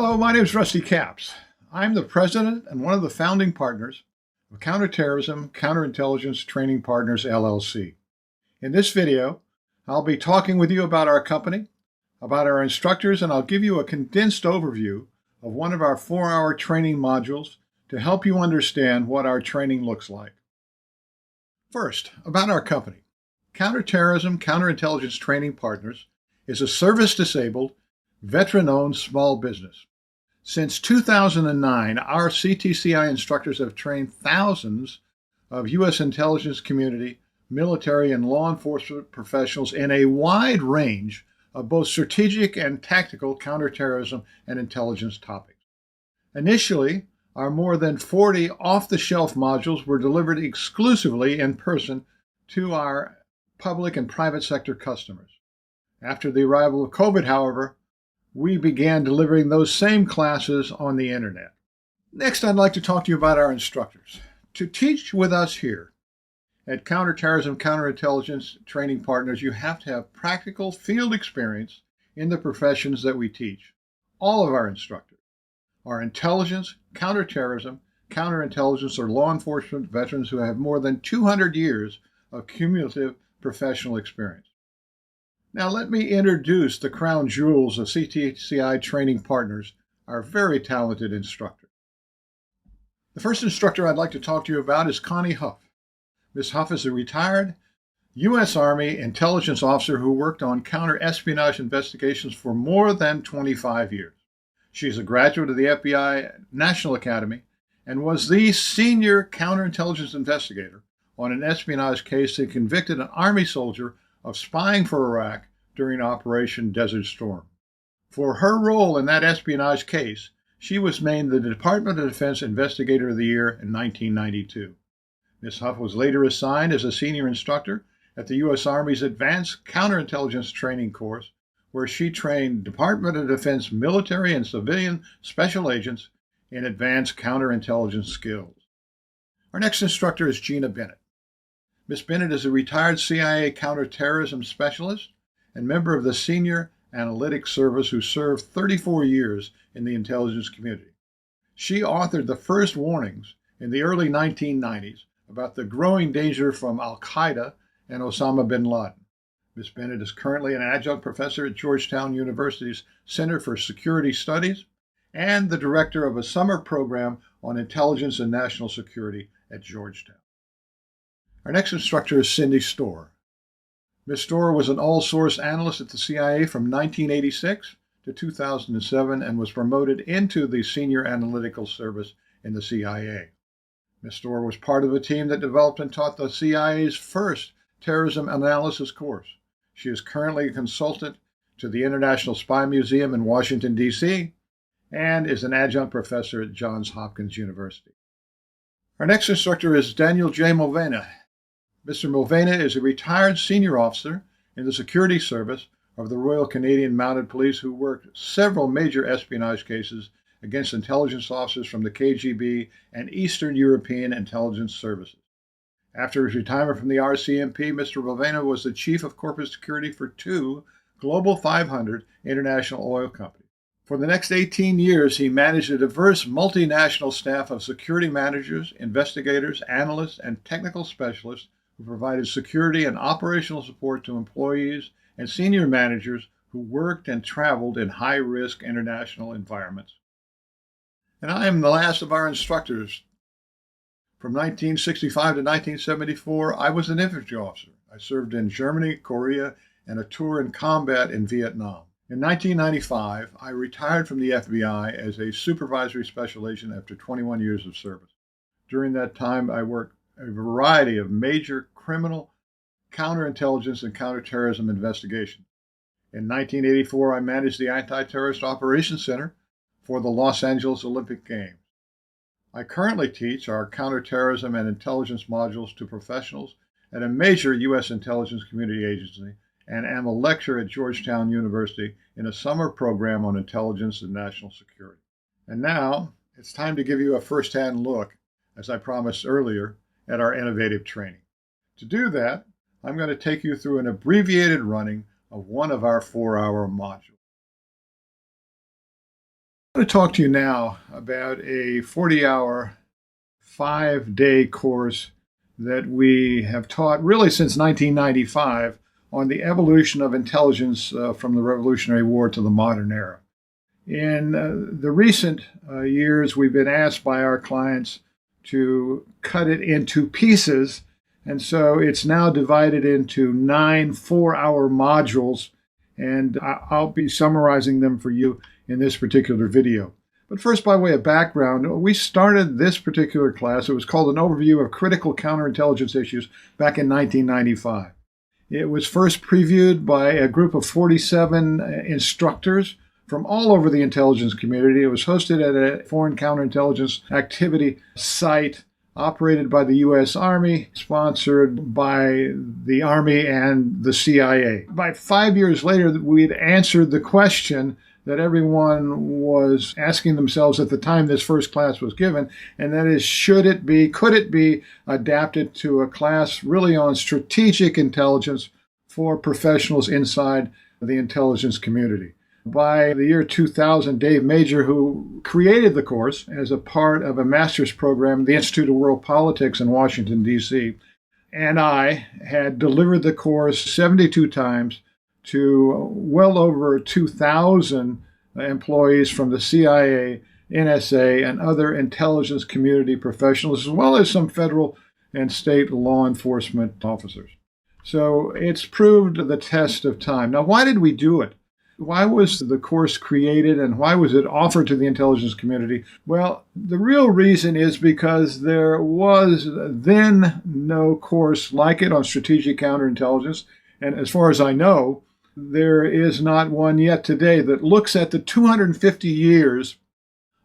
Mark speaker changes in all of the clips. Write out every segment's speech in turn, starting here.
Speaker 1: Hello, my name is Rusty Capps. I'm the president and one of the founding partners of Counterterrorism Counterintelligence Training Partners, LLC. In this video, I'll be talking with you about our company, about our instructors, and I'll give you a condensed overview of one of our 4-hour training modules to help you understand what our training looks like. First, about our company. Counterterrorism Counterintelligence Training Partners is a service-disabled, veteran-owned small business. Since 2009, our CTCI instructors have trained thousands of U.S. intelligence community, military, and law enforcement professionals in a wide range of both strategic and tactical counterterrorism and intelligence topics. Initially, our more than 40 off-the-shelf modules were delivered exclusively in person to our public and private sector customers. After the arrival of COVID, however, we began delivering those same classes on the internet. Next, I'd like to talk to you about our instructors. To teach with us here at Counterterrorism Counterintelligence Training Partners, you have to have practical field experience in the professions that we teach. All of our instructors are intelligence, counterterrorism, counterintelligence, or law enforcement veterans who have more than 200 years of cumulative professional experience. Now let me introduce the crown jewels of CTCI Training Partners, our very talented instructor. The first instructor I'd like to talk to you about is Connie Huff. Ms. Huff is a retired U.S. Army intelligence officer who worked on counter-espionage investigations for more than 25 years. She's a graduate of the FBI National Academy and was the senior counterintelligence investigator on an espionage case that convicted an Army soldier of spying for Iraq during Operation Desert Storm. For her role in that espionage case, she was named the Department of Defense Investigator of the Year in 1992. Ms. Huff was later assigned as a senior instructor at the U.S. Army's Advanced Counterintelligence Training Course, where she trained Department of Defense military and civilian special agents in advanced counterintelligence skills. Our next instructor is Gina Bennett. Ms. Bennett is a retired CIA counterterrorism specialist and member of the Senior Analytics Service who served 34 years in the intelligence community. She authored the first warnings in the early 1990s about the growing danger from Al-Qaeda and Osama bin Laden. Ms. Bennett is currently an adjunct professor at Georgetown University's Center for Security Studies and the director of a summer program on intelligence and national security at Georgetown. Our next instructor is Cindy Storr. Ms. Storr was an all-source analyst at the CIA from 1986 to 2007 and was promoted into the Senior Analytical Service in the CIA. Ms. Storr was part of a team that developed and taught the CIA's first terrorism analysis course. She is currently a consultant to the International Spy Museum in Washington, D.C., and is an adjunct professor at Johns Hopkins University. Our next instructor is Daniel J. Mulvaney. Mr. Mulvaney is a retired senior officer in the security service of the Royal Canadian Mounted Police who worked several major espionage cases against intelligence officers from the KGB and Eastern European intelligence services. After his retirement from the RCMP, Mr. Mulvaney was the chief of corporate security for 2 Global 500 international oil companies. For the next 18 years, he managed a diverse multinational staff of security managers, investigators, analysts, and technical specialists who provided security and operational support to employees and senior managers who worked and traveled in high-risk international environments. And I am the last of our instructors. From 1965 to 1974, I was an infantry officer. I served in Germany, Korea, and a tour in combat in Vietnam. In 1995, I retired from the FBI as a supervisory special agent after 21 years of service. During that time, I worked a variety of major criminal counterintelligence and counterterrorism investigations. In 1984, I managed the Anti-Terrorist Operations Center for the Los Angeles Olympic Games. I currently teach our counterterrorism and intelligence modules to professionals at a major U.S. intelligence community agency and am a lecturer at Georgetown University in a summer program on intelligence and national security. And now, it's time to give you a first-hand look, as I promised earlier, at our innovative training. To do that, I'm going to take you through an abbreviated running of one of our 4-hour modules. I'm going to talk to you now about a 40-hour, 5-day course that we have taught really since 1995 on the evolution of intelligence from the Revolutionary War to the modern era. In the recent years, we've been asked by our clients to cut it into pieces, and so it's now divided into 9 4-hour modules, and I'll be summarizing them for you in this particular video. But first, by way of background, we started this particular class. It was called an overview of critical counterintelligence issues back in 1995. It was first previewed by a group of 47 instructors from all over the intelligence community. It was hosted at a foreign counterintelligence activity site operated by the U.S. Army, sponsored by the Army and the CIA. By 5 years later, we'd answered the question that everyone was asking themselves at the time this first class was given, and that is, could it be adapted to a class really on strategic intelligence for professionals inside the intelligence community? By the year 2000, Dave Major, who created the course as a part of a master's program at the Institute of World Politics in Washington, D.C., and I had delivered the course 72 times to well over 2,000 employees from the CIA, NSA, and other intelligence community professionals, as well as some federal and state law enforcement officers. So it's proved the test of time. Now, why did we do it? Why was the course created and why was it offered to the intelligence community? Well, the real reason is because there was then no course like it on strategic counterintelligence. And as far as I know, there is not one yet today that looks at the 250 years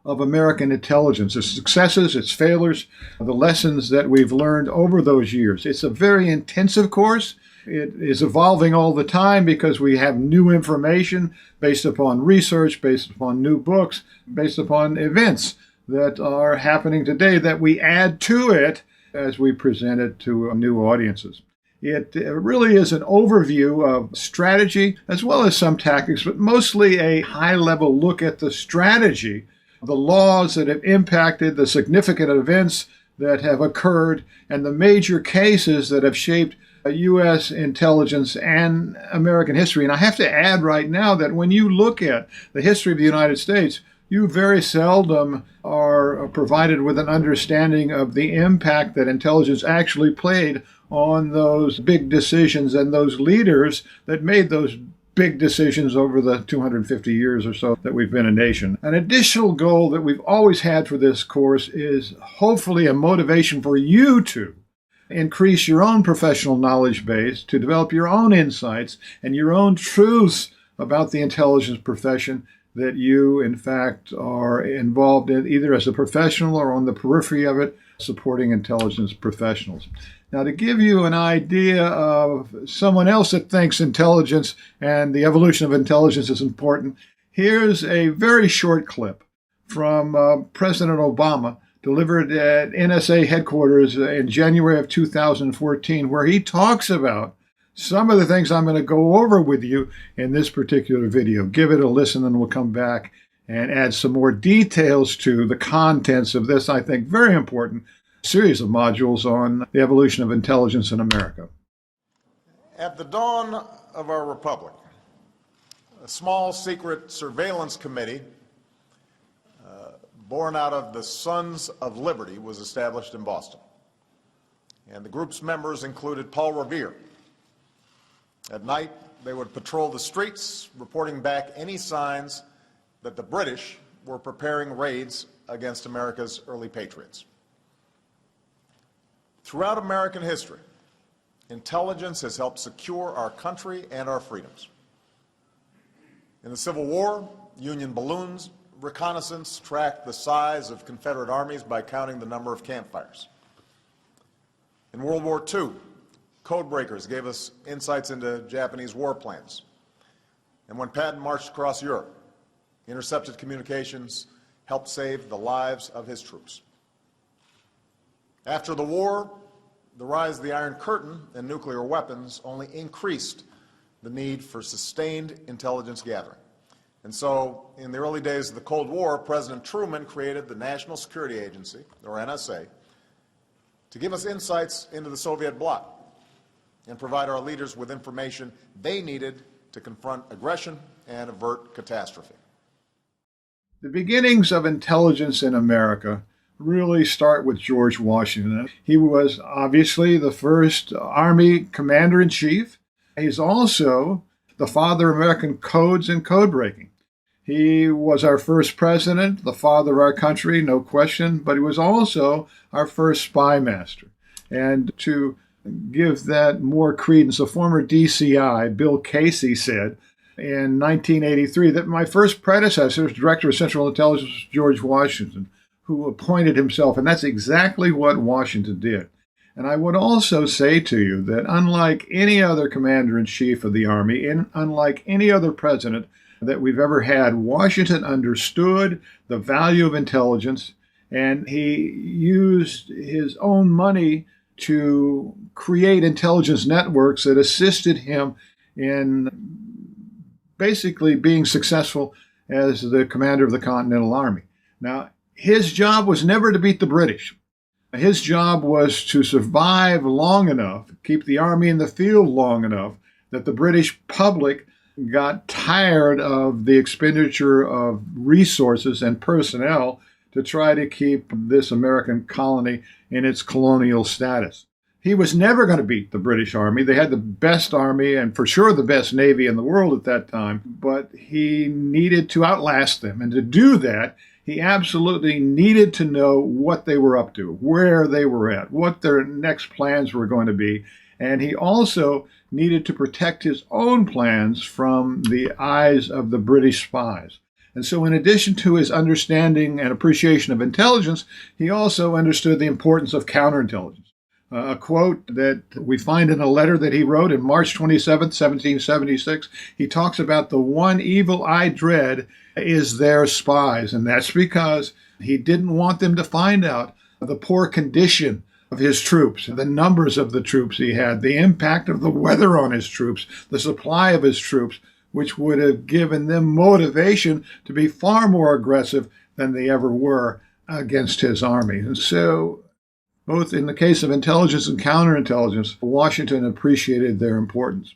Speaker 1: of American intelligence, its successes, its failures, the lessons that we've learned over those years. It's a very intensive course. It is evolving all the time because we have new information based upon research, based upon new books, based upon events that are happening today that we add to it as we present it to new audiences. It really is an overview of strategy as well as some tactics, but mostly a high-level look at the strategy, the laws that have impacted the significant events that have occurred, and the major cases that have shaped U.S. intelligence and American history. And I have to add right now that when you look at the history of the United States, you very seldom are provided with an understanding of the impact that intelligence actually played on those big decisions and those leaders that made those big decisions over the 250 years or so that we've been a nation. An additional goal that we've always had for this course is hopefully a motivation for you to increase your own professional knowledge base, to develop your own insights and your own truths about the intelligence profession that you, in fact, are involved in, either as a professional or on the periphery of it, supporting intelligence professionals. Now, to give you an idea of someone else that thinks intelligence and the evolution of intelligence is important, here's a very short clip from President Obama delivered at NSA headquarters in January of 2014, where he talks about some of the things I'm going to go over with you in this particular video. Give it a listen, and we'll come back and add some more details to the contents of this, I think, very important series of modules on the evolution of intelligence in America.
Speaker 2: At the dawn of our republic, a small secret surveillance committee born out of the Sons of Liberty was established in Boston. And the group's members included Paul Revere. At night, they would patrol the streets, reporting back any signs that the British were preparing raids against America's early patriots. Throughout American history, intelligence has helped secure our country and our freedoms. In the Civil War, Union balloons reconnaissance tracked the size of Confederate armies by counting the number of campfires. In World War II, code breakers gave us insights into Japanese war plans. And when Patton marched across Europe, intercepted communications helped save the lives of his troops. After the war, the rise of the Iron Curtain and nuclear weapons only increased the need for sustained intelligence gathering. And so, in the early days of the Cold War, President Truman created the National Security Agency, or NSA, to give us insights into the Soviet bloc and provide our leaders with information they needed to confront aggression and avert catastrophe.
Speaker 1: The beginnings of intelligence in America really start with George Washington. He was obviously the first Army commander-in-chief. He's also the father of American codes and code breaking. He was our first president, the father of our country, no question, but he was also our first spy master. And to give that more credence, a former DCI, Bill Casey, said in 1983 that my first predecessor as Director of Central Intelligence was George Washington, who appointed himself, and that's exactly what Washington did. And I would also say to you that unlike any other commander-in-chief of the Army, and unlike any other president that we've ever had, Washington understood the value of intelligence, and he used his own money to create intelligence networks that assisted him in basically being successful as the commander of the Continental Army. Now, his job was never to beat the British. His job was to survive long enough, keep the army in the field long enough, that the British public got tired of the expenditure of resources and personnel to try to keep this American colony in its colonial status. He was never going to beat the British Army. They had the best army and for sure the best navy in the world at that time, but he needed to outlast them. And to do that, he absolutely needed to know what they were up to, where they were at, what their next plans were going to be. And he also needed to protect his own plans from the eyes of the British spies. And so in addition to his understanding and appreciation of intelligence, he also understood the importance of counterintelligence. A quote that we find in a letter that he wrote in March 27, 1776, he talks about the one evil I dread is their spies. And that's because he didn't want them to find out the poor condition of his troops, the numbers of the troops he had, the impact of the weather on his troops, the supply of his troops, which would have given them motivation to be far more aggressive than they ever were against his army. And so, both in the case of intelligence and counterintelligence, Washington appreciated their importance.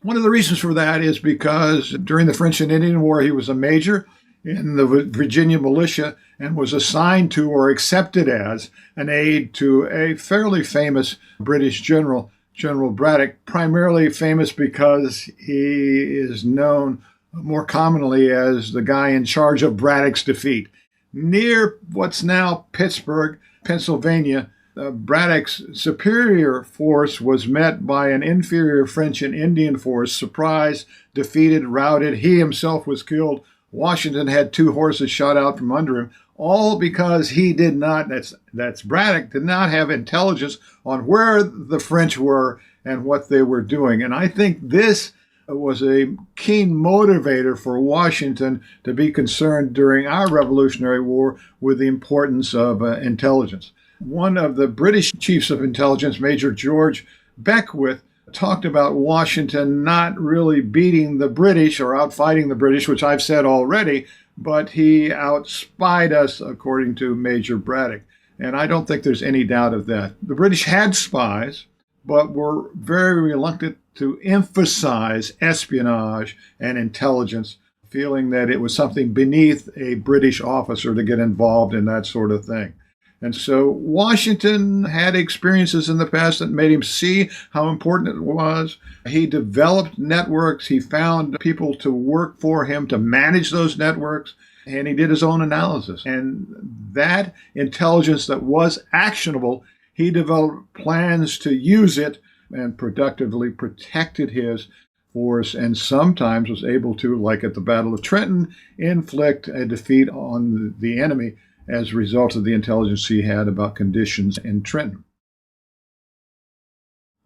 Speaker 1: One of the reasons for that is because during the French and Indian War, he was a major in the Virginia militia and was assigned to or accepted as an aide to a fairly famous British general, General Braddock, primarily famous because he is known more commonly as the guy in charge of Braddock's defeat. Near what's now Pittsburgh, Pennsylvania, Braddock's superior force was met by an inferior French and Indian force, surprised, defeated, routed. He himself was killed. Washington had 2 horses shot out from under him, all because he did not, that's Braddock, did not have intelligence on where the French were and what they were doing. And I think this was a keen motivator for Washington to be concerned during our Revolutionary War with the importance of intelligence. One of the British chiefs of intelligence, Major George Beckwith, talked about Washington not really beating the British or outfighting the British, which I've said already, but he outspied us, according to Major Braddock. And I don't think there's any doubt of that. The British had spies, but were very reluctant to emphasize espionage and intelligence, feeling that it was something beneath a British officer to get involved in that sort of thing. And so Washington had experiences in the past that made him see how important it was. He developed networks. He found people to work for him to manage those networks, and he did his own analysis. And that intelligence that was actionable, he developed plans to use it and productively protected his force, and sometimes was able to, like at the Battle of Trenton, inflict a defeat on the enemy as a result of the intelligence he had about conditions in Trenton.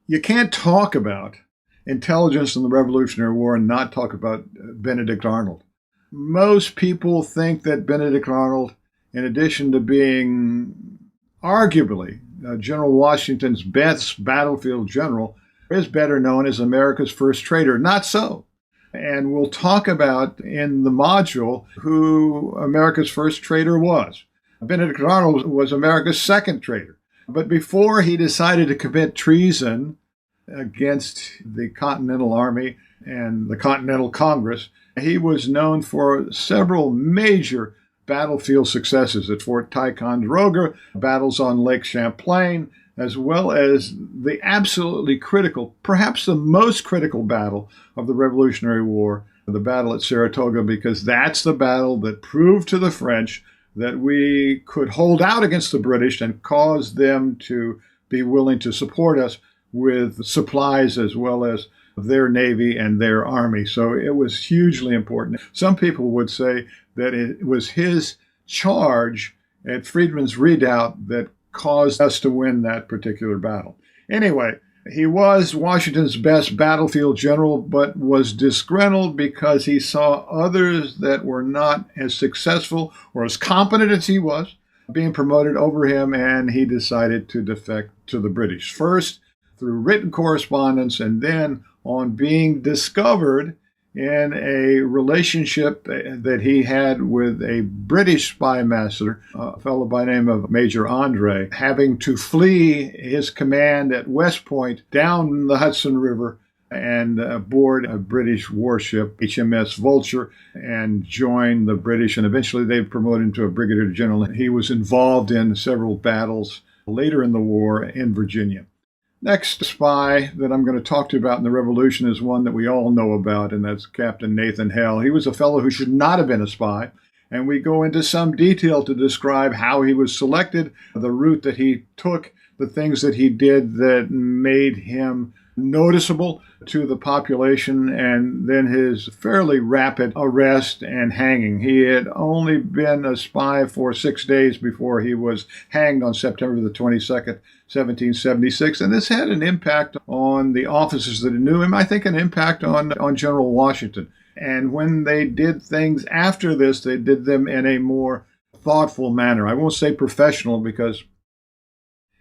Speaker 1: You can't talk about intelligence in the Revolutionary War and not talk about Benedict Arnold. Most people think that Benedict Arnold, in addition to being arguably General Washington's best battlefield general, is better known as America's first traitor. Not so. And we'll talk about in the module who America's first traitor was. Benedict Arnold was America's second traitor. But before he decided to commit treason against the Continental Army and the Continental Congress, he was known for several major battlefield successes at Fort Ticonderoga, battles on Lake Champlain, as well as the absolutely critical, perhaps the most critical battle of the Revolutionary War, the battle at Saratoga, because that's the battle that proved to the French that we could hold out against the British and cause them to be willing to support us with supplies as well as their navy and their army. So it was hugely important. Some people would say that it was his charge at Friedland's Redoubt that caused us to win that particular battle. Anyway, he was Washington's best battlefield general, but was disgruntled because he saw others that were not as successful or as competent as he was being promoted over him, and he decided to defect to the British. First, through written correspondence, and then on being discovered in a relationship that he had with a British spy master, a fellow by the name of Major Andre, having to flee his command at West Point down the Hudson River and board a British warship, HMS Vulture, and join the British. And eventually they promoted him to a brigadier general. He was involved in several battles later in the war in Virginia. Next spy that I'm going to talk to you about in the Revolution is one that we all know about, and that's Captain Nathan Hale. He was a fellow who should not have been a spy, and we go into some detail to describe how he was selected, the route that he took, the things that he did that made him noticeable to the population, and then his fairly rapid arrest and hanging. He had only been a spy for 6 days before he was hanged on September the 22nd, 1776, and this had an impact on the officers that knew him, I think an impact on General Washington. And when they did things after this, they did them in a more thoughtful manner. I won't say professional, because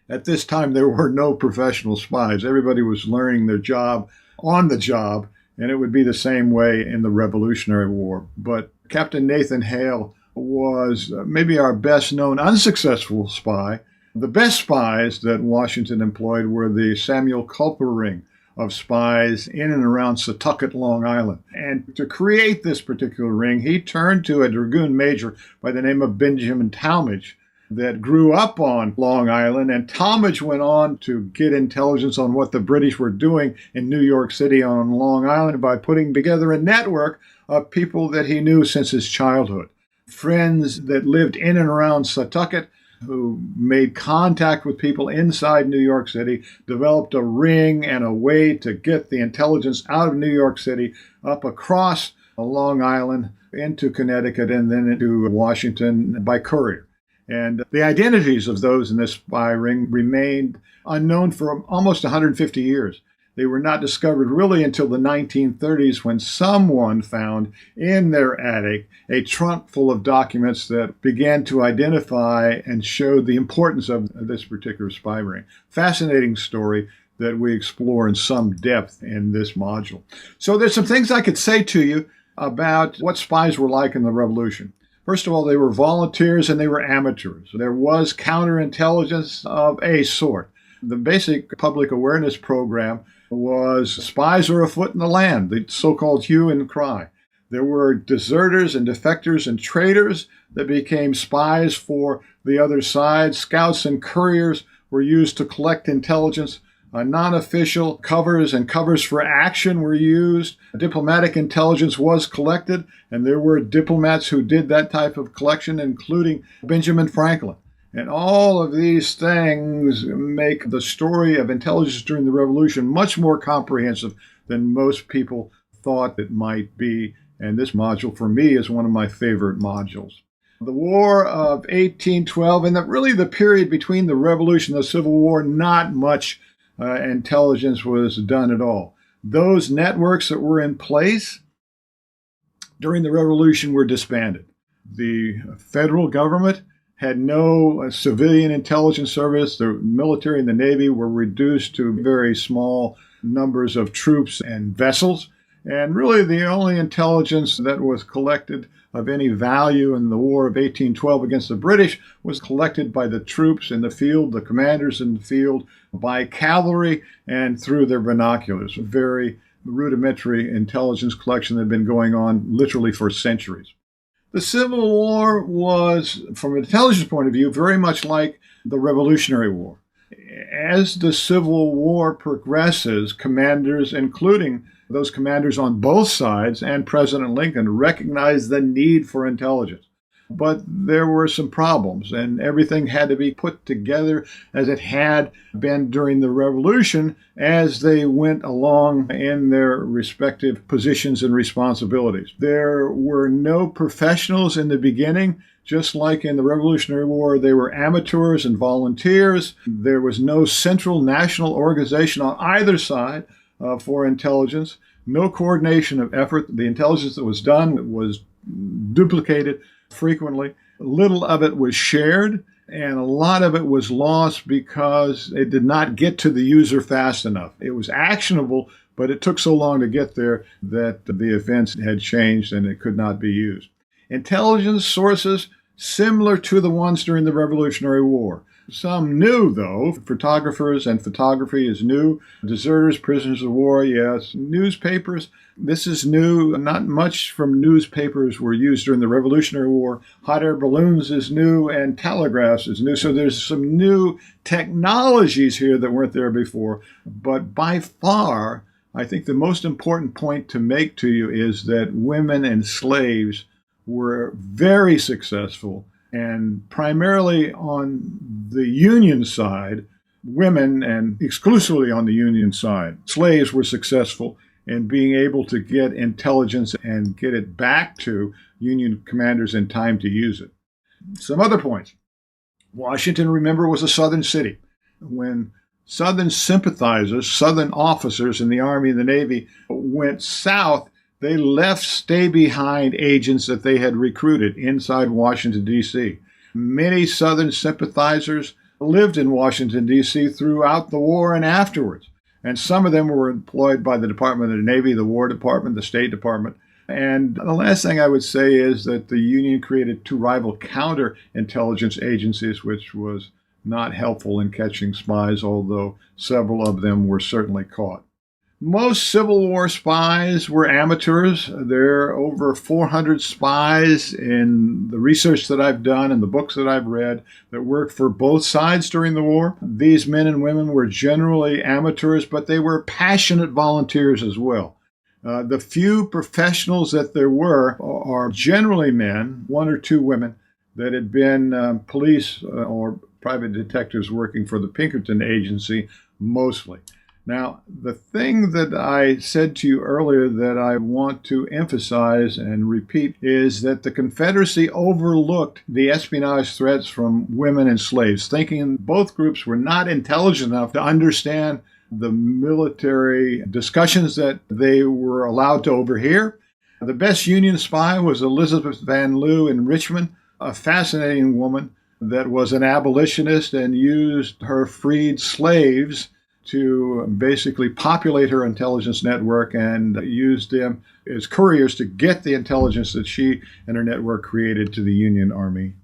Speaker 1: at this time there were no professional spies. Everybody was learning their job on the job, and it would be the same way in the Revolutionary War. But Captain Nathan Hale was maybe our best known unsuccessful spy. The best spies that Washington employed were the Samuel Culper ring of spies in and around Setauket, Long Island. And to create this particular ring, he turned to a dragoon major by the name of Benjamin Talmadge that grew up on Long Island. And Talmadge went on to get intelligence on what the British were doing in New York City on Long Island by putting together a network of people that he knew since his childhood. Friends that lived in and around Setauket, who made contact with people inside New York City, developed a ring and a way to get the intelligence out of New York City up across Long Island into Connecticut and then into Washington by courier. And the identities of those in this spy ring remained unknown for almost 150 years. They were not discovered really until the 1930s, when someone found in their attic a trunk full of documents that began to identify and show the importance of this particular spy ring. Fascinating story that we explore in some depth in this module. So there's some things I could say to you about what spies were like in the Revolution. First of all, they were volunteers and they were amateurs. There was counterintelligence of a sort. The basic public awareness program was spies are afoot in the land, the so-called hue and cry. There were deserters and defectors and traitors that became spies for the other side. Scouts and couriers were used to collect intelligence. Non-official covers and covers for action were used. Diplomatic intelligence was collected, and there were diplomats who did that type of collection, including Benjamin Franklin. And all of these things make the story of intelligence during the Revolution much more comprehensive than most people thought it might be. And this module, for me, is one of my favorite modules. The War of 1812, and really the period between the Revolution and the Civil War, not much intelligence was done at all. Those networks that were in place during the Revolution were disbanded. The federal government had no civilian intelligence service. The military and the Navy were reduced to very small numbers of troops and vessels. And really, the only intelligence that was collected of any value in the War of 1812 against the British was collected by the troops in the field, the commanders in the field, by cavalry and through their binoculars. A very rudimentary intelligence collection that had been going on literally for centuries. The Civil War was, from an intelligence point of view, very much like the Revolutionary War. As the Civil War progresses, commanders, including those commanders on both sides and President Lincoln, recognized the need for intelligence. But there were some problems, and everything had to be put together as it had been during the Revolution as they went along in their respective positions and responsibilities. There were no professionals in the beginning. Just like in the Revolutionary War, they were amateurs and volunteers. There was no central national organization on either side for intelligence, no coordination of effort. The intelligence that was done was duplicated frequently. Little of it was shared, and a lot of it was lost because it did not get to the user fast enough. It was actionable, but it took so long to get there that the events had changed and it could not be used. Intelligence sources similar to the ones during the Revolutionary War. Some new, though. Photographers and photography is new. Deserters, prisoners of war, yes. Newspapers, this is new. Not much from newspapers were used during the Revolutionary War. Hot air balloons is new, and telegraphs is new. So there's some new technologies here that weren't there before. But by far, I think the most important point to make to you is that women and slaves were very successful, and primarily on the Union side, women, and exclusively on the Union side, slaves were successful in being able to get intelligence and get it back to Union commanders in time to use it. Some other points. Washington, remember, was a Southern city. When Southern sympathizers, Southern officers in the Army and the Navy went south, they left stay-behind agents that they had recruited inside Washington, D.C. Many Southern sympathizers lived in Washington, D.C. throughout the war and afterwards. And some of them were employed by the Department of the Navy, the War Department, the State Department. And the last thing I would say is that the Union created two rival counterintelligence agencies, which was not helpful in catching spies, although several of them were certainly caught. Most Civil War spies were amateurs. There are over 400 spies in the research that I've done and the books that I've read that worked for both sides during the war. These men and women were generally amateurs, but they were passionate volunteers as well. The few professionals that there were are generally men, one or two women, that had been police or private detectives working for the Pinkerton Agency mostly. Now, the thing that I said to you earlier that I want to emphasize and repeat is that the Confederacy overlooked the espionage threats from women and slaves, thinking both groups were not intelligent enough to understand the military discussions that they were allowed to overhear. The best Union spy was Elizabeth Van Lew in Richmond, a fascinating woman that was an abolitionist and used her freed slaves to basically populate her intelligence network and use them as couriers to get the intelligence that she and her network created to the Union Army.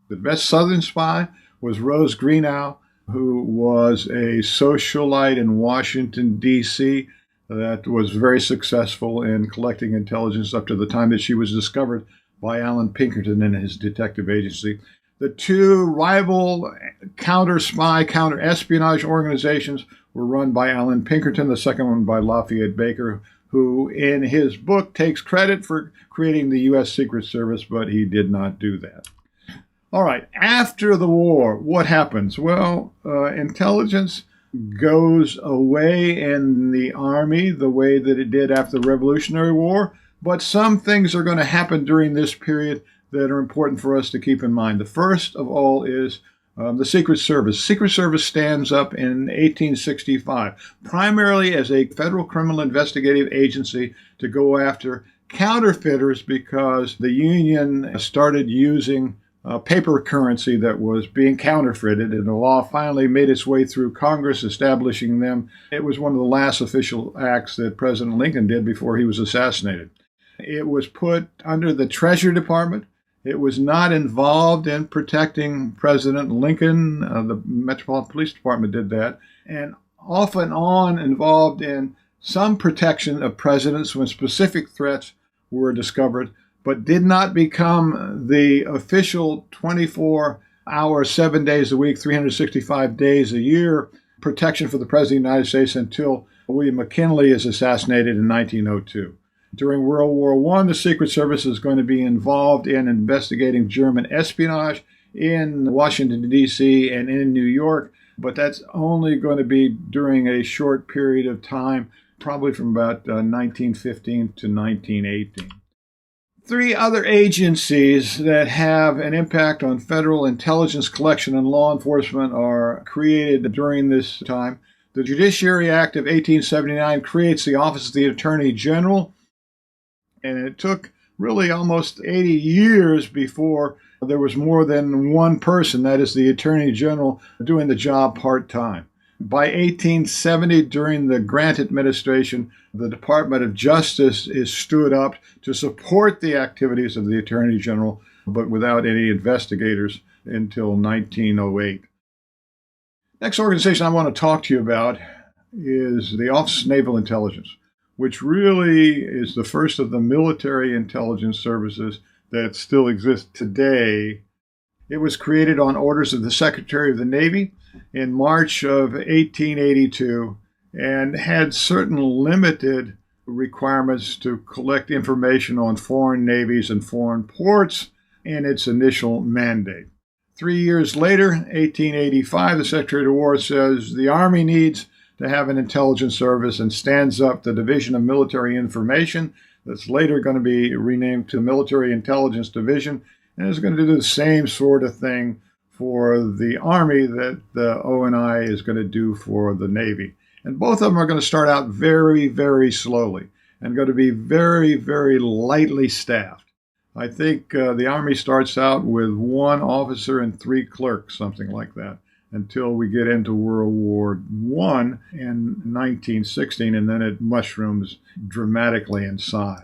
Speaker 1: The best Southern spy was Rose Greenough, who was a socialite in Washington, D.C., that was very successful in collecting intelligence up to the time that she was discovered by Allan Pinkerton and his detective agency. The two rival counter-spy, counter-espionage organizations were run by Allan Pinkerton, the second one by Lafayette Baker, who in his book takes credit for creating the U.S. Secret Service, but he did not do that. All right, after the war, what happens? Well, intelligence goes away in the Army the way that it did after the Revolutionary War, but some things are going to happen during this period that are important for us to keep in mind. The first of all is the Secret Service. Secret Service stands up in 1865, primarily as a federal criminal investigative agency to go after counterfeiters because the Union started using paper currency that was being counterfeited, and the law finally made its way through Congress, establishing them. It was one of the last official acts that President Lincoln did before he was assassinated. It was put under the Treasury Department. It was not involved in protecting President Lincoln. The Metropolitan Police Department did that, and off and on involved in some protection of presidents when specific threats were discovered, but did not become the official 24-hour, 7 days a week, 365 days a year protection for the President of the United States until William McKinley is assassinated in 1902. During World War I, the Secret Service is going to be involved in investigating German espionage in Washington, D.C. and in New York, but that's only going to be during a short period of time, probably from about 1915 to 1918. Three other agencies that have an impact on federal intelligence collection and law enforcement are created during this time. The Judiciary Act of 1879 creates the Office of the Attorney General, and it took really almost 80 years before there was more than one person, that is the Attorney General, doing the job part-time. By 1870, during the Grant administration, the Department of Justice is stood up to support the activities of the Attorney General, but without any investigators until 1908. Next organization I want to talk to you about is the Office of Naval Intelligence, which really is the first of the military intelligence services that still exist today. It was created on orders of the Secretary of the Navy in March of 1882 and had certain limited requirements to collect information on foreign navies and foreign ports in its initial mandate. 3 years later, 1885, the Secretary of War says the Army needs to have an intelligence service and stands up the Division of Military Information that's later going to be renamed to Military Intelligence Division, and is going to do the same sort of thing for the Army that the ONI is going to do for the Navy. And both of them are going to start out very, very slowly and going to be very, very lightly staffed. I think the Army starts out with one officer and 3 clerks, something like that, until we get into World War I in 1916, and then it mushrooms dramatically in size.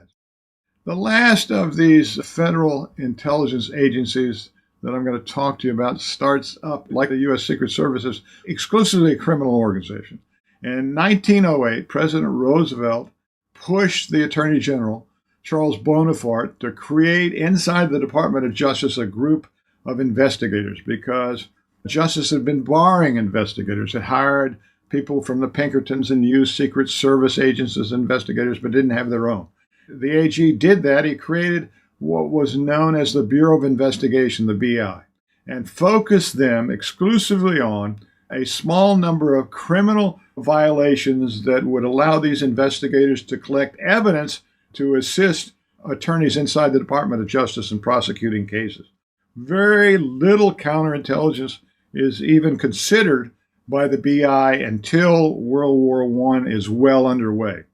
Speaker 1: The last of these federal intelligence agencies that I'm going to talk to you about starts up, like the U.S. Secret Services, exclusively a criminal organization. In 1908, President Roosevelt pushed the Attorney General, Charles Bonaparte, to create inside the Department of Justice a group of investigators, because Justice had been barring investigators. It hired people from the Pinkertons and used Secret Service agents as investigators, but didn't have their own. The AG did that. He created what was known as the Bureau of Investigation, the BI, and focused them exclusively on a small number of criminal violations that would allow these investigators to collect evidence to assist attorneys inside the Department of Justice in prosecuting cases. Very little counterintelligence is even considered by the BI until World War I is well underway.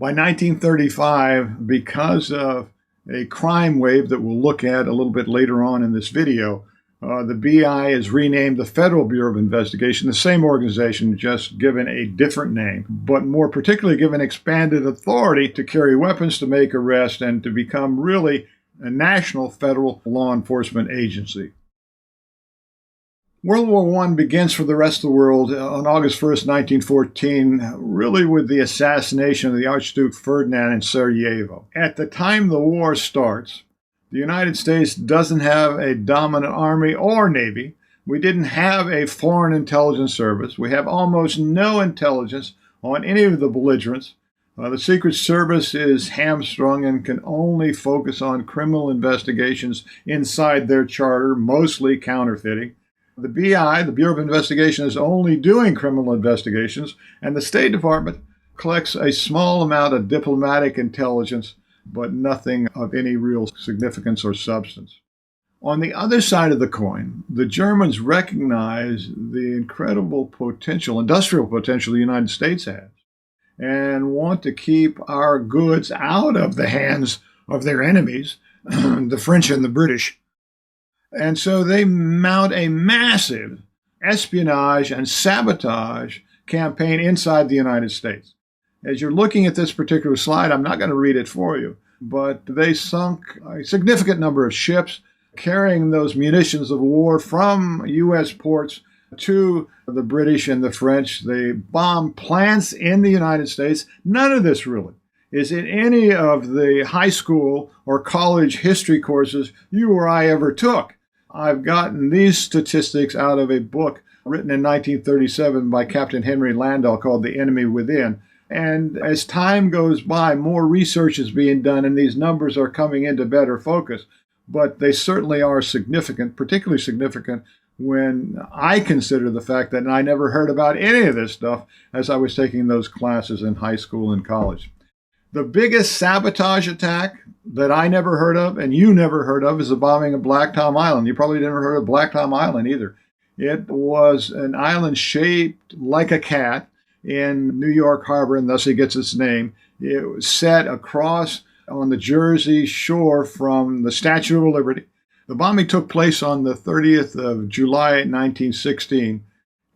Speaker 1: By 1935, because of a crime wave that we'll look at a little bit later on in this video, the BI is renamed the Federal Bureau of Investigation, the same organization, just given a different name, but more particularly given expanded authority to carry weapons, to make arrests, and to become really a national federal law enforcement agency. World War I begins for the rest of the world on August 1st, 1914, really with the assassination of the Archduke Ferdinand in Sarajevo. At the time the war starts, the United States doesn't have a dominant army or navy. We didn't have a foreign intelligence service. We have almost no intelligence on any of the belligerents. The Secret Service is hamstrung and can only focus on criminal investigations inside their charter, mostly counterfeiting. The BI, the Bureau of Investigation, is only doing criminal investigations, and the State Department collects a small amount of diplomatic intelligence, but nothing of any real significance or substance. On the other side of the coin, the Germans recognize the incredible potential, industrial potential the United States has, and want to keep our goods out of the hands of their enemies, the French and the British. And so they mount a massive espionage and sabotage campaign inside the United States. As you're looking at this particular slide, I'm not going to read it for you, but they sunk a significant number of ships carrying those munitions of war from U.S. ports to the British and the French. They bombed plants in the United States. None of this really is in any of the high school or college history courses you or I ever took. I've gotten these statistics out of a book written in 1937 by Captain Henry Landau called The Enemy Within. And as time goes by, more research is being done and these numbers are coming into better focus. But they certainly are significant, particularly significant when I consider the fact that I never heard about any of this stuff as I was taking those classes in high school and college. The biggest sabotage attack that I never heard of and you never heard of is the bombing of Black Tom Island. You probably never heard of Black Tom Island either. It was an island shaped like a cat in New York Harbor, and thus it gets its name. It was set across on the Jersey shore from the Statue of Liberty. The bombing took place on the 30th of July, 1916.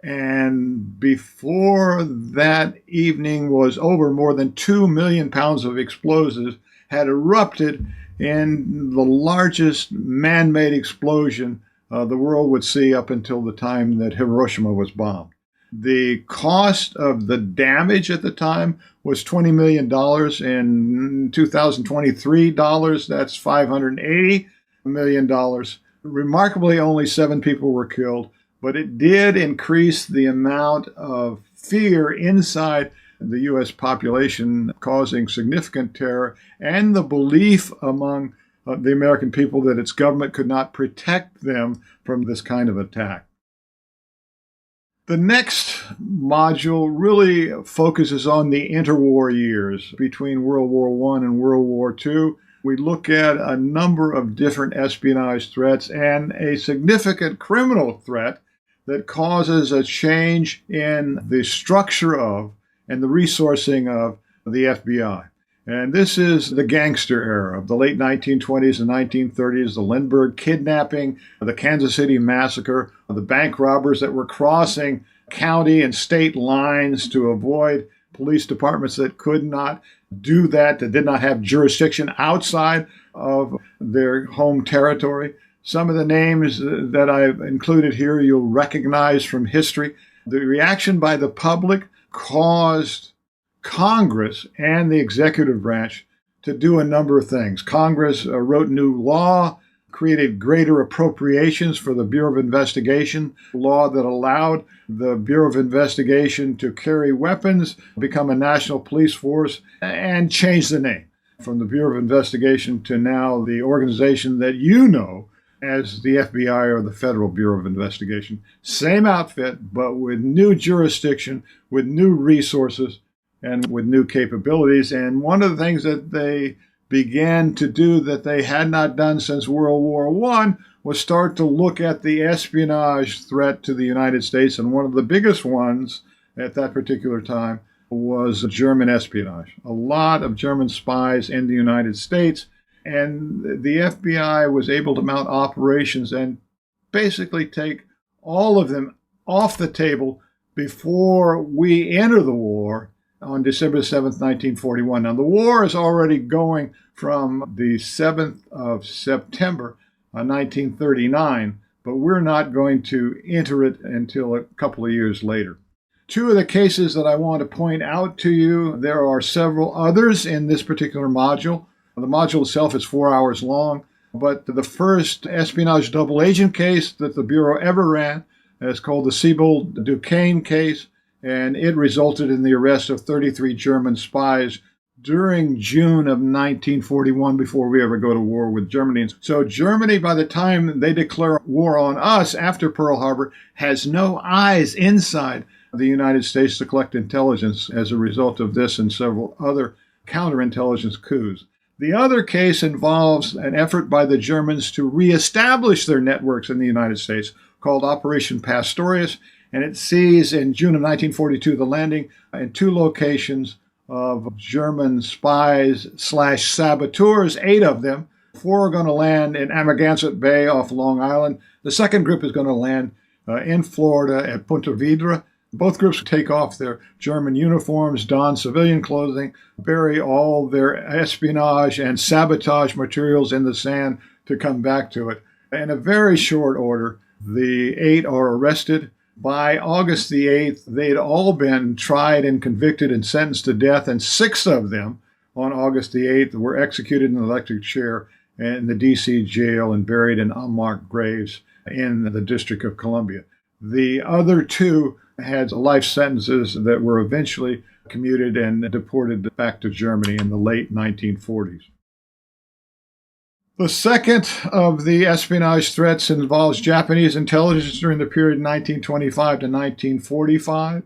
Speaker 1: And before that evening was over, more than 2 million pounds of explosives had erupted in the largest man-made explosion the world would see up until the time that Hiroshima was bombed. The cost of the damage at the time was $20 million. In 2023 dollars, that's $580 million. Remarkably, only 7 people were killed, but it did increase the amount of fear inside the U.S. population, causing significant terror and the belief among the American people that its government could not protect them from this kind of attack. The next module really focuses on the interwar years between World War I and World War II. We look at a number of different espionage threats and a significant criminal threat that causes a change in the structure of and the resourcing of the FBI. And this is the gangster era of the late 1920s and 1930s, the Lindbergh kidnapping, the Kansas City massacre, the bank robbers that were crossing county and state lines to avoid police departments that could not do that did not have jurisdiction outside of their home territory. Some of the names that I've included here you'll recognize from history. The reaction by the public caused Congress and the executive branch to do a number of things. Congress wrote new law, created greater appropriations for the Bureau of Investigation, law that allowed the Bureau of Investigation to carry weapons, become a national police force, and change the name from the Bureau of Investigation to now the organization that you know as the FBI or the Federal Bureau of Investigation. Same outfit, but with new jurisdiction, with new resources, and with new capabilities. And one of the things that they began to do that they had not done since World War I was start to look at the espionage threat to the United States. And one of the biggest ones at that particular time was German espionage. A lot of German spies in the United States. And the FBI was able to mount operations and basically take all of them off the table before we enter the war on December 7th, 1941. Now, the war is already going from the 7th of September, 1939, but we're not going to enter it until a couple of years later. Two of the cases that I want to point out to you, there are several others in this particular module. The module itself is 4 hours long, but the first espionage double agent case that the Bureau ever ran is called the Siebold Duquesne case, and it resulted in the arrest of 33 German spies during June of 1941 before we ever go to war with Germany. So Germany, by the time they declare war on us after Pearl Harbor, has no eyes inside the United States to collect intelligence as a result of this and several other counterintelligence coups. The other case involves an effort by the Germans to reestablish their networks in the United States called Operation Pastorius. And it sees in June of 1942 the landing in 2 locations of German spies / saboteurs, 8 of them, Four are going to land in Amagansett Bay off Long Island. The second group is going to land in Florida at Punta Vedra. Both groups take off their German uniforms, don civilian clothing, bury all their espionage and sabotage materials in the sand to come back to it. In a very short order, the 8 are arrested. By August the 8th, they'd all been tried and convicted and sentenced to death, and 6 of them on August the 8th were executed in an electric chair in the D.C. jail and buried in unmarked graves in the District of Columbia. The other 2 had life sentences that were eventually commuted and deported back to Germany in the late 1940s. The second of the espionage threats involves Japanese intelligence during the period 1925 to 1945.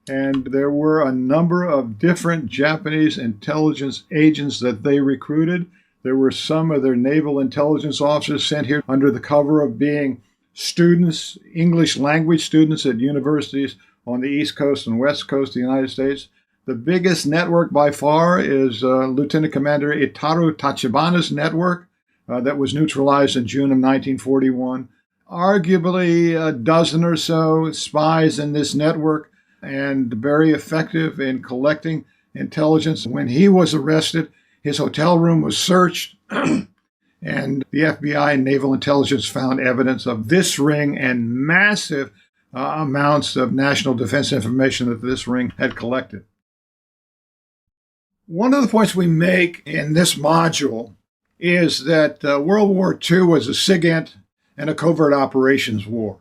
Speaker 1: And there were a number of different Japanese intelligence agents that they recruited. There were some of their naval intelligence officers sent here under the cover of being students, English language students at universities on the East Coast and West Coast of the United States. The biggest network by far is Lieutenant Commander Itaru Tachibana's network that was neutralized in June of 1941. Arguably a dozen or so spies in this network, and very effective in collecting intelligence. When he was arrested, his hotel room was searched, and the FBI and Naval Intelligence found evidence of this ring and massive amounts of national defense information that this ring had collected. One of the points we make in this module is that World War II was a SIGINT and a covert operations war.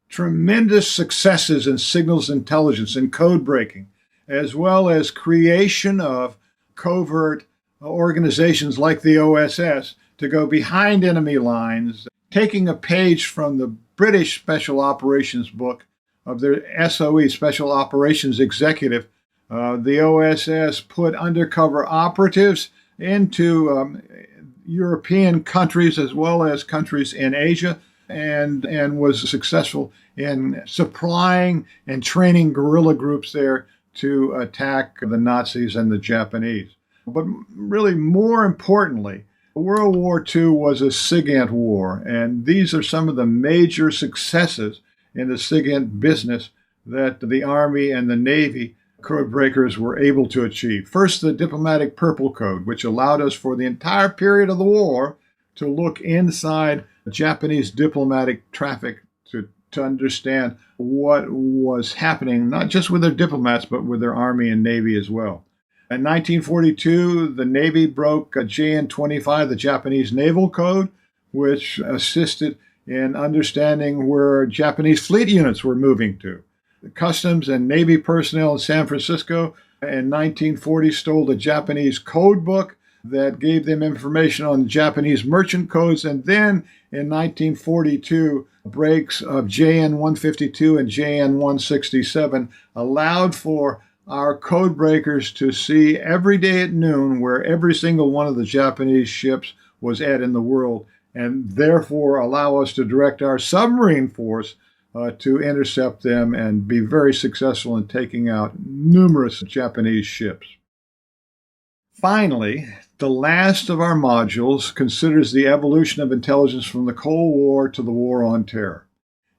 Speaker 1: Tremendous successes in signals intelligence and code breaking, as well as creation of covert organizations like the OSS to go behind enemy lines, taking a page from the British Special Operations book of their SOE, Special Operations Executive. The OSS put undercover operatives into European countries as well as countries in Asia, and was successful in supplying and training guerrilla groups there to attack the Nazis and the Japanese. But really, more importantly, World War II was a SIGINT war, and these are some of the major successes in the SIGINT business that the Army and the Navy code breakers were able to achieve. First, the Diplomatic Purple Code, which allowed us for the entire period of the war to look inside Japanese diplomatic traffic to understand what was happening, not just with their diplomats, but with their Army and Navy as well. In 1942, the Navy broke JN 25, the Japanese Naval Code, which assisted in understanding where Japanese fleet units were moving to. The Customs and Navy personnel in San Francisco in 1940 stole the Japanese code book that gave them information on Japanese merchant codes. And then in 1942, breaks of JN 152 and JN 167 allowed for our code breakers to see every day at noon where every single one of the Japanese ships was at in the world, and therefore allow us to direct our submarine force to intercept them and be very successful in taking out numerous Japanese ships. Finally, the last of our modules considers the evolution of intelligence from the Cold War to the War on Terror.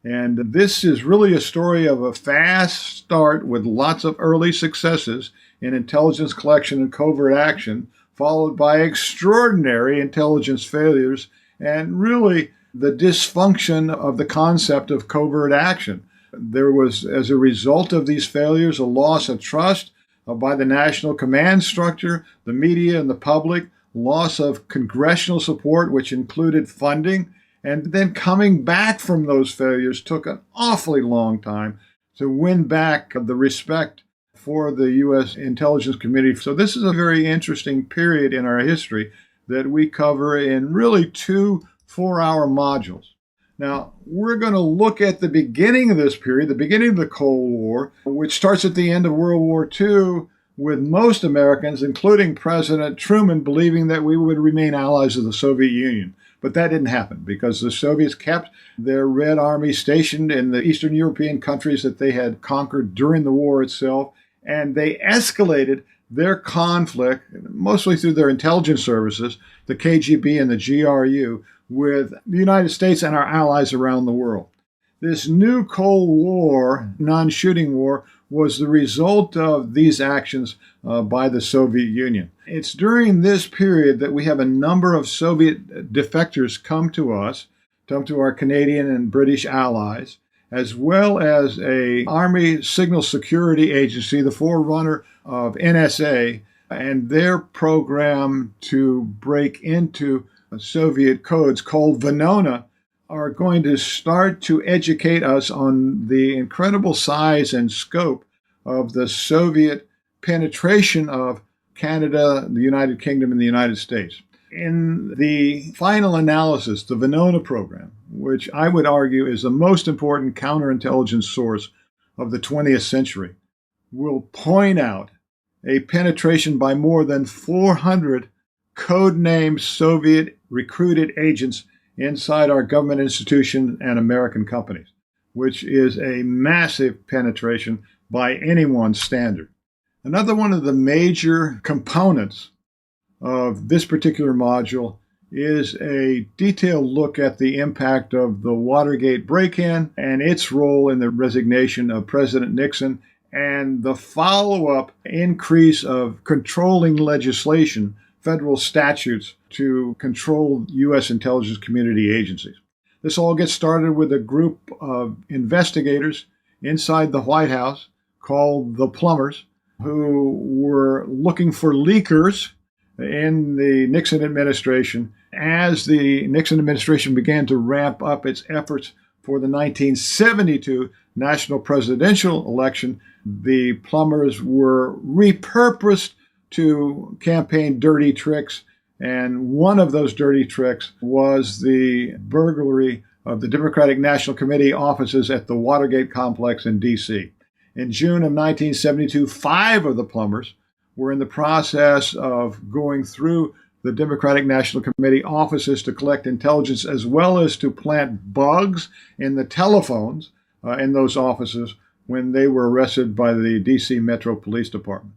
Speaker 1: And this is really a story of a fast start with lots of early successes in intelligence collection and covert action, followed by extraordinary intelligence failures and really the dysfunction of the concept of covert action. There was, as a result of these failures, a loss of trust by the national command structure, the media, and the public, loss of congressional support, which included funding, and then coming back from those failures took an awfully long time to win back the respect for the U.S. intelligence community. So this is a very interesting period in our history that we cover in really 2 4-hour modules. Now, we're going to look at the beginning of this period, the beginning of the Cold War, which starts at the end of World War II, with most Americans, including President Truman, believing that we would remain allies of the Soviet Union. But that didn't happen because the Soviets kept their Red Army stationed in the Eastern European countries that they had conquered during the war itself, and they escalated their conflict, mostly through their intelligence services, the KGB and the GRU, with the United States and our allies around the world. This new Cold War, non-shooting war, was the result of these actions by the Soviet Union. It's during this period that we have a number of Soviet defectors come to us, come to our Canadian and British allies, as well as a Army Signal Security Agency, the forerunner of NSA, and their program to break into Soviet codes called Venona are going to start to educate us on the incredible size and scope of the Soviet penetration of Canada, the United Kingdom, and the United States. In the final analysis, the Venona program, which I would argue is the most important counterintelligence source of the 20th century, will point out a penetration by more than 400 codenamed Soviet recruited agents inside our government institutions and American companies, which is a massive penetration by anyone's standard. Another one of the major components of this particular module is a detailed look at the impact of the Watergate break-in and its role in the resignation of President Nixon and the follow-up increase of controlling legislation, federal statutes, to control U.S. intelligence community agencies. This all gets started with a group of investigators inside the White House called the Plumbers, who were looking for leakers in the Nixon administration as the Nixon administration began to ramp up its efforts for the 1972 national presidential election. The Plumbers were repurposed to campaign dirty tricks, and one of those dirty tricks was the burglary of the Democratic National Committee offices at the Watergate complex in D.C. In June of 1972, 5 of the Plumbers were in the process of going through the Democratic National Committee offices to collect intelligence as well as to plant bugs in the telephones in those offices when they were arrested by the D.C. Metro Police Department.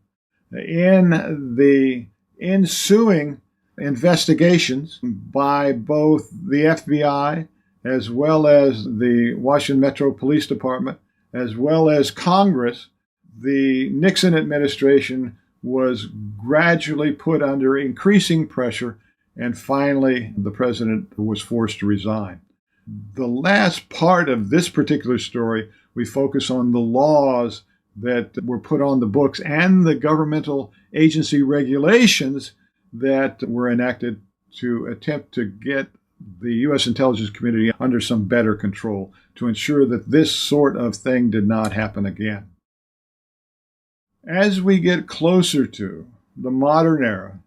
Speaker 1: In the ensuing investigations by both the FBI as well as the Washington Metro Police Department, as well as Congress, the Nixon administration was gradually put under increasing pressure, and finally the president was forced to resign. The last part of this particular story, we focus on the laws that were put on the books and the governmental agency regulations that were enacted to attempt to get the U.S. intelligence community under some better control to ensure that this sort of thing did not happen again. As we get closer to the modern era,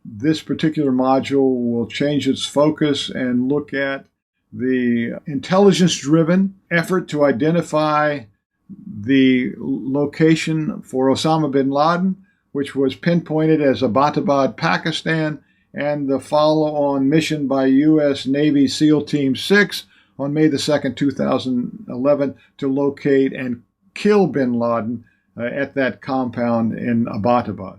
Speaker 1: this particular module will change its focus and look at the intelligence-driven effort to identify the location for Osama bin Laden, which was pinpointed as Abbottabad, Pakistan, and the follow-on mission by U.S. Navy SEAL Team 6 on May the 2nd, 2011, to locate and kill bin Laden at that compound in Abbottabad.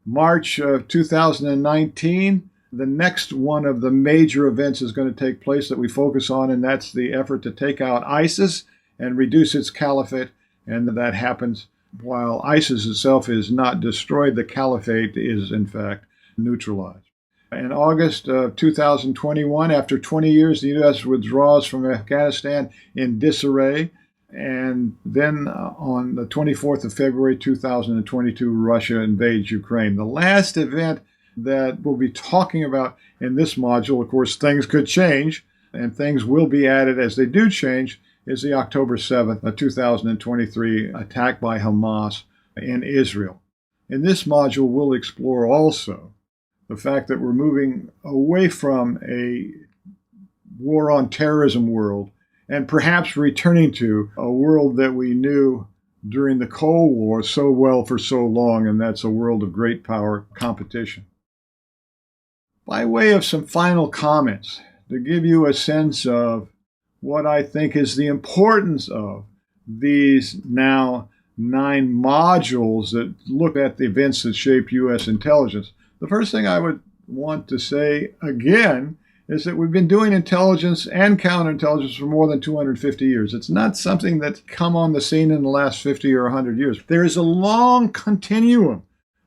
Speaker 1: March of 2019, the next one of the major events is going to take place that we focus on, and that's the effort to take out ISIS and reduce its caliphate, and that happens while ISIS itself is not destroyed. The caliphate is, in fact, neutralized. In August of 2021, after 20 years, the U.S. withdraws from Afghanistan in disarray. And then on the 24th of February 2022, Russia invades Ukraine. The last event that we'll be talking about in this module, of course, things could change, and things will be added as they do change, is the October 7th, 2023 attack by Hamas in Israel. In this module, we'll explore also the fact that we're moving away from a war on terrorism world and perhaps returning to a world that we knew during the Cold War so well for so long, and that's a world of great power competition. By way of some final comments, to give you a sense of what I think is the importance of these now 9 modules that look at the events that shaped U.S. intelligence. The first thing I would want to say again is that we've been doing intelligence and counterintelligence for more than 250 years. It's not something that's come on the scene in the last 50 or 100 years. There is a long continuum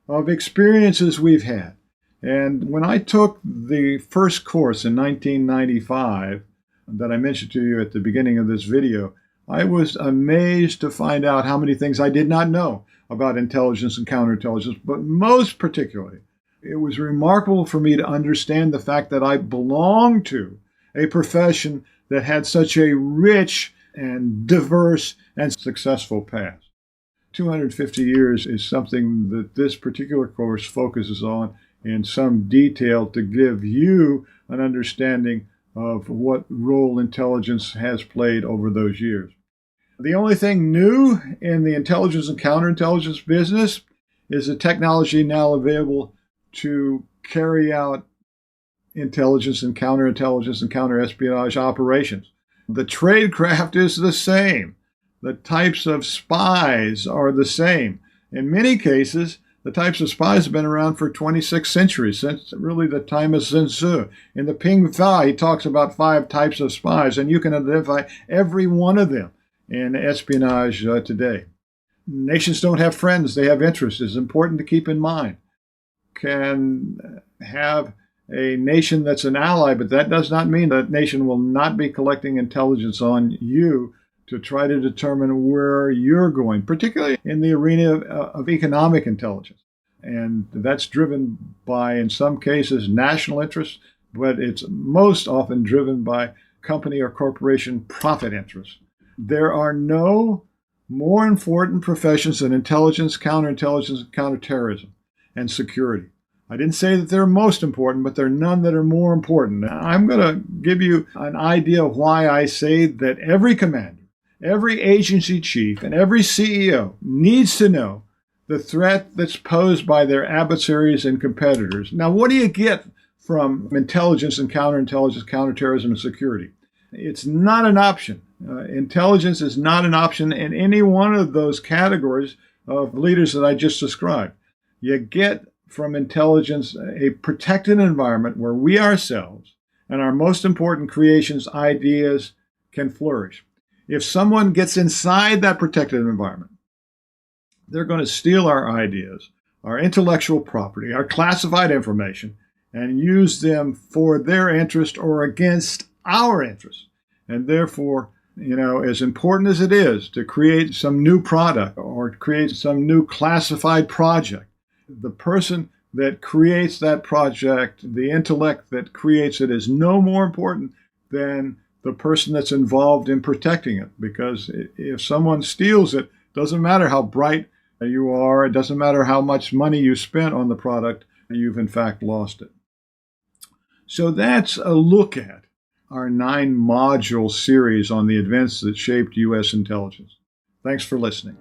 Speaker 1: of experiences we've had. And when I took the first course in 1995 that I mentioned to you at the beginning of this video, I was amazed to find out how many things I did not know about intelligence and counterintelligence, but most particularly, it was remarkable for me to understand the fact that I belonged to a profession that had such a rich and diverse and successful past. 250 years is something that this particular course focuses on in some detail to give you an understanding of what role intelligence has played over those years. The only thing new in the intelligence and counterintelligence business is the technology now available to carry out intelligence and counterespionage operations. The tradecraft is the same. The types of spies are the same. In many cases, the types of spies have been around for 26 centuries, since really the time of Sun Tzu. In the Ping Fa, he talks about 5 types of spies, and you can identify every one of them in espionage today. Nations don't have friends, they have interests. It's important to keep in mind. Can have a nation that's an ally, but that does not mean that nation will not be collecting intelligence on you to try to determine where you're going, particularly in the arena of economic intelligence. And that's driven by, in some cases, national interests, but it's most often driven by company or corporation profit interests. There are no more important professions than intelligence, counterintelligence, and counterterrorism, and security. I didn't say that they're most important, but there are none that are more important. I'm going to give you an idea of why I say that every commander, every agency chief, and every CEO needs to know the threat that's posed by their adversaries and competitors. Now, what do you get from intelligence and counterintelligence, counterterrorism, and security? It's not an option. Intelligence is not an option in any one of those categories of leaders that I just described. You get from intelligence a protected environment where we ourselves and our most important creations, ideas, can flourish. If someone gets inside that protected environment, they're going to steal our ideas, our intellectual property, our classified information, and use them for their interest or against our interest. And therefore, as important as it is to create some new product or create some new classified project, the person that creates that project, the intellect that creates it, is no more important than the person that's involved in protecting it. Because if someone steals it, doesn't matter how bright you are, it doesn't matter how much money you spent on the product, you've in fact lost it. So that's a look at our 9-module series on the events that shaped U.S. intelligence. Thanks for listening.